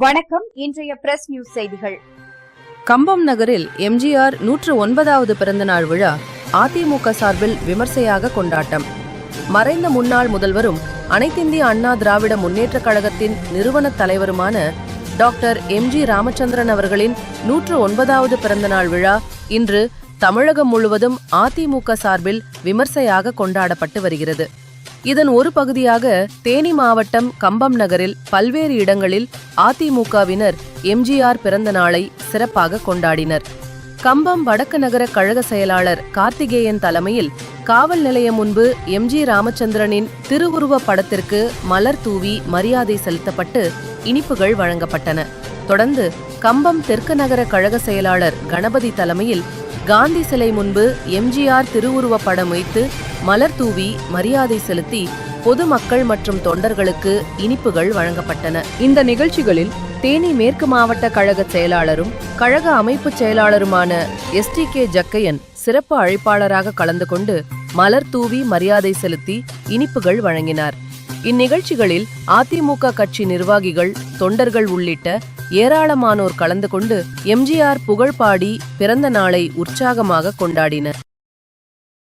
வணக்கம். இன்றைய press news செய்திகள். கம்பம் நகரில் எம்ஜிஆர் 109வது பிறந்தநாள் விழா அதிமுக சார்பில் விமர்சையாக கொண்டாட்டம். மறைந்த முன்னாள் முதல்வரும் அனைத்திந்திய அண்ணா திராவிட முன்னேற்றக் கழகத்தின் நிறுவன தலைவருமான டாக்டர் எம்.ஜி. ராமச்சந்திரன் அவர்களின் 109வது பிறந்தநாள் விழா இன்று தமிழகம் முழுவதும் அதிமுக சார்பில் விமர்சையாக கொண்டாடப்பட்டு வருகிறது. இதன் ஒரு பகுதியாக தேனி மாவட்டம் கம்பம் நகரில் பல்வேறு இடங்களில் அதிமுகவினர் எம்ஜிஆர் பிறந்த நாளை சிறப்பாக கொண்டாடினர். கம்பம் வடக்கு நகர கழக செயலாளர் கார்த்திகேயன் தலைமையில் காவல் நிலையம் முன்பு எம்.ஜி. ராமச்சந்திரனின் திருவுருவ படத்திற்கு மலர் தூவி மரியாதை செலுத்தப்பட்டு இனிப்புகள் வழங்கப்பட்டன. தொடர்ந்து கம்பம் தெற்கு நகர கழக செயலாளர் கணபதி தலைமையில் காந்தி சிலை முன்பு எம்ஜிஆர் திருவுருவ படம் வைத்து மலர் தூவி மரியாதை செலுத்தி பொதுமக்கள் மற்றும் தொண்டர்களுக்கு இனிப்புகள் வழங்கப்பட்டன. இந்த நிகழ்ச்சிகளில் தேனி மேற்கு மாவட்ட கழக செயலாளரும் கழக அமைப்பு செயலாளருமான எஸ்.டி.கே. ஜக்கையன் சிறப்பு அழைப்பாளராக கலந்து கொண்டு மலர் தூவி மரியாதை செலுத்தி இனிப்புகள் வழங்கினார். இந்நிகழ்ச்சிகளில் அதிமுக கட்சி நிர்வாகிகள், தொண்டர்கள் உள்ளிட்ட ஏராளமானோர் கலந்து கொண்டு எம்ஜிஆர் புகழ் பாடி பிறந்த நாளை உற்சாகமாக கொண்டாடினர்.